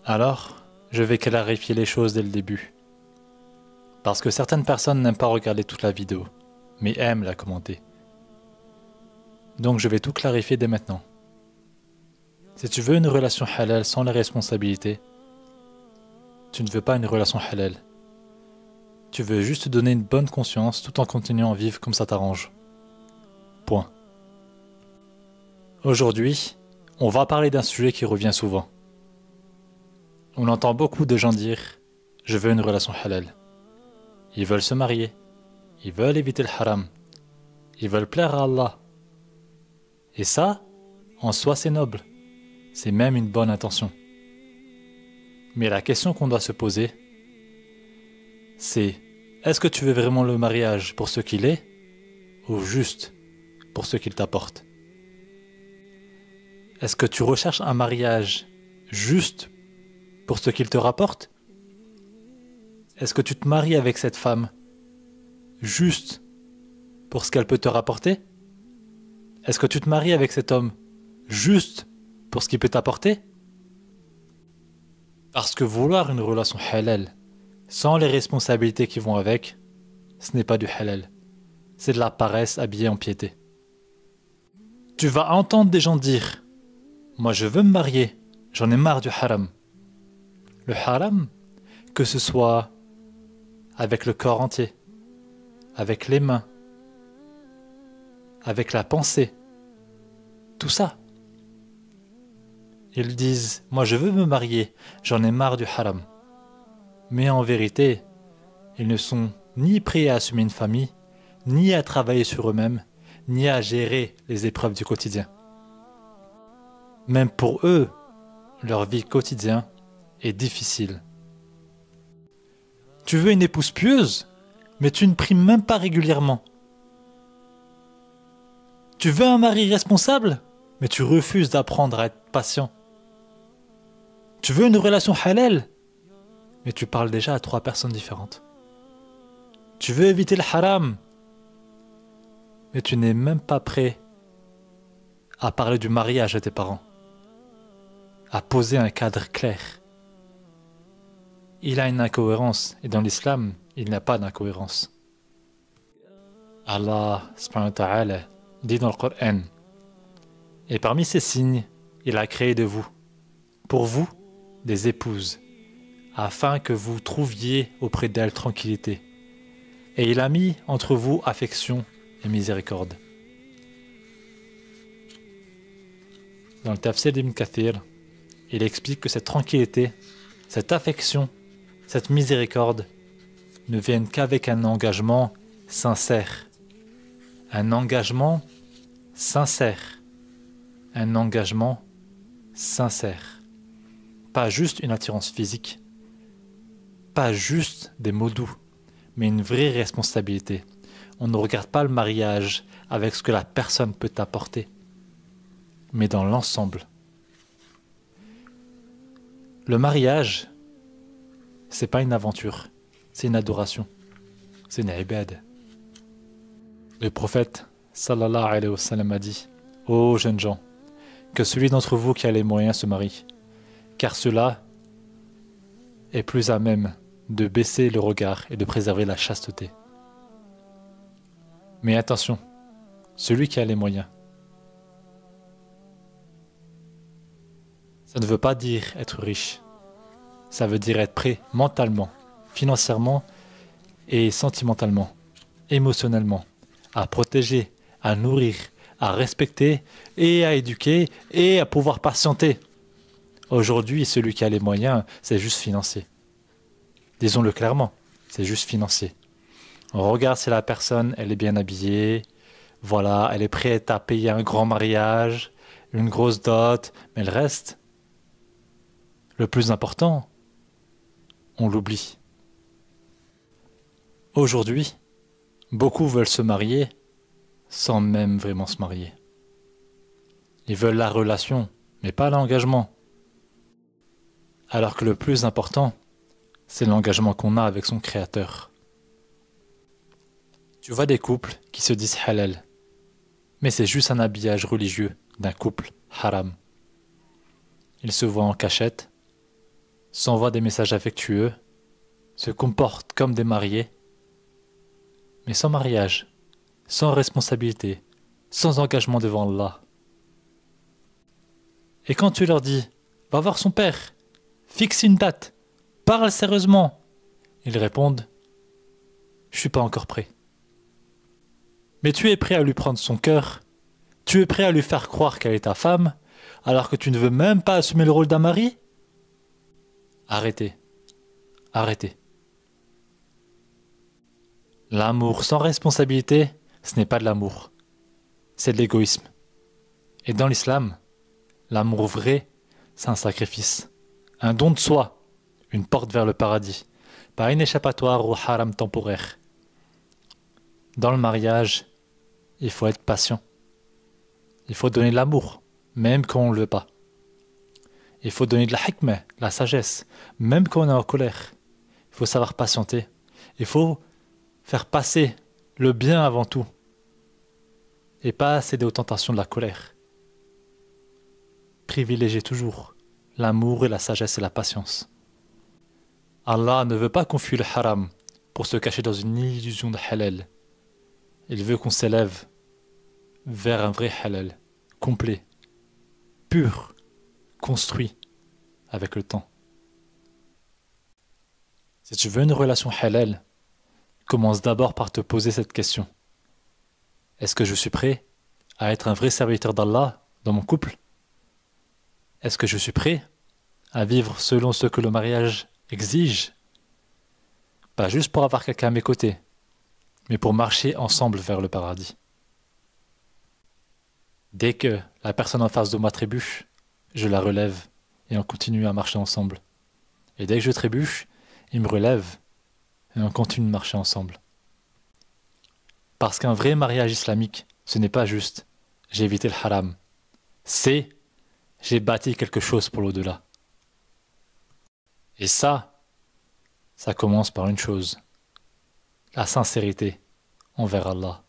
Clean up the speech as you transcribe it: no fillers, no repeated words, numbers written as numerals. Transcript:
Alors, je vais clarifier les choses dès le début. Parce que certaines personnes n'aiment pas regarder toute la vidéo, mais aiment la commenter. Donc je vais tout clarifier dès maintenant. Si tu veux une relation halal sans les responsabilités, tu ne veux pas une relation halal. Tu veux juste te donner une bonne conscience tout en continuant à vivre comme ça t'arrange. Point. Aujourd'hui, on va parler d'un sujet qui revient souvent. On entend beaucoup de gens dire « Je veux une relation halal ». Ils veulent se marier. Ils veulent éviter le haram. Ils veulent plaire à Allah. Et ça, en soi, c'est noble. C'est même une bonne intention. Mais la question qu'on doit se poser, c'est est-ce que tu veux vraiment le mariage pour ce qu'il est ou juste pour ce qu'il t'apporte? Est-ce que tu recherches un mariage juste pour ce qu'il te rapporte? Est-ce que tu te maries avec cette femme juste pour ce qu'elle peut te rapporter? Est-ce que tu te maries avec cet homme juste pour ce qu'il peut t'apporter? Parce que vouloir une relation halal sans les responsabilités qui vont avec, ce n'est pas du halal. C'est de la paresse habillée en piété. Tu vas entendre des gens dire « Moi je veux me marier, j'en ai marre du haram ». Le haram, que ce soit avec le corps entier, avec les mains, avec la pensée, tout ça. Ils disent « Moi je veux me marier, j'en ai marre du haram ». Mais en vérité, ils ne sont ni prêts à assumer une famille, ni à travailler sur eux-mêmes, ni à gérer les épreuves du quotidien. Même pour eux, leur vie quotidienne est difficile. Tu veux une épouse pieuse, mais tu ne pries même pas régulièrement. Tu veux un mari responsable, mais tu refuses d'apprendre à être patient. Tu veux une relation halal, mais tu parles déjà à 3 personnes différentes. Tu veux éviter le haram, mais tu n'es même pas prêt à parler du mariage à tes parents, à poser un cadre clair. Il a une incohérence, et dans l'islam, il n'y a pas d'incohérence. Allah subhanahu wa ta'ala dit dans le Coran, et parmi ces signes, il a créé de vous, pour vous, des épouses, afin que vous trouviez auprès d'elles tranquillité. Et il a mis entre vous affection et miséricorde. Dans le tafsir d'Ibn Kathir, il explique que cette tranquillité, cette affection, cette miséricorde ne viennent qu'avec un engagement sincère. Un engagement sincère. Un engagement sincère. Pas juste une attirance physique. Pas juste des mots doux, mais une vraie responsabilité. On ne regarde pas le mariage avec ce que la personne peut apporter, mais dans l'ensemble. Le mariage, c'est pas une aventure, c'est une adoration, c'est une ibad. Le prophète sallallahu alayhi wa sallam a dit « Ô jeunes gens, que celui d'entre vous qui a les moyens se marie, car cela est plus à même de baisser le regard et de préserver la chasteté. » Mais attention, celui qui a les moyens, ça ne veut pas dire être riche. Ça veut dire être prêt mentalement, financièrement et sentimentalement, émotionnellement, à protéger, à nourrir, à respecter et à éduquer et à pouvoir patienter. Aujourd'hui, celui qui a les moyens, c'est juste financier. Disons-le clairement, c'est juste financier. On regarde si la personne, elle est bien habillée, voilà, elle est prête à payer un grand mariage, une grosse dot, mais le reste, le plus important, on l'oublie. Aujourd'hui, beaucoup veulent se marier sans même vraiment se marier. Ils veulent la relation, mais pas l'engagement. Alors que le plus important, c'est l'engagement qu'on a avec son créateur. Tu vois des couples qui se disent halal, mais c'est juste un habillage religieux d'un couple haram. Ils se voient en cachette, s'envoient des messages affectueux, se comportent comme des mariés, mais sans mariage, sans responsabilité, sans engagement devant Allah. Et quand tu leur dis « Va voir son père, fixe une date, parle sérieusement », ils répondent « Je suis pas encore prêt ». Mais tu es prêt à lui prendre son cœur, tu es prêt à lui faire croire qu'elle est ta femme, alors que tu ne veux même pas assumer le rôle d'un mari? Arrêtez, arrêtez. L'amour sans responsabilité, ce n'est pas de l'amour, c'est de l'égoïsme. Et dans l'islam, l'amour vrai, c'est un sacrifice, un don de soi, une porte vers le paradis, pas une échappatoire ou haram temporaire. Dans le mariage, il faut être patient. Il faut donner de l'amour, même quand on ne le veut pas. Il faut donner de la hikmah, de la sagesse, même quand on est en colère. Il faut savoir patienter. Il faut faire passer le bien avant tout et pas céder aux tentations de la colère. Privilégiez toujours l'amour et la sagesse et la patience. Allah ne veut pas qu'on fuit le haram pour se cacher dans une illusion de halal. Il veut qu'on s'élève vers un vrai halal, complet, pur, construit avec le temps. Si tu veux une relation halal, commence d'abord par te poser cette question. Est-ce que je suis prêt à être un vrai serviteur d'Allah dans mon couple? Est-ce que je suis prêt à vivre selon ce que le mariage exige? Pas juste pour avoir quelqu'un à mes côtés, mais pour marcher ensemble vers le paradis. Dès que la personne en face de moi trébuche, je la relève et on continue à marcher ensemble. Et dès que je trébuche, il me relève et on continue de marcher ensemble. Parce qu'un vrai mariage islamique, ce n'est pas juste « j'ai évité le haram », c'est « j'ai bâti quelque chose pour l'au-delà ». Et ça commence par une chose, la sincérité envers Allah.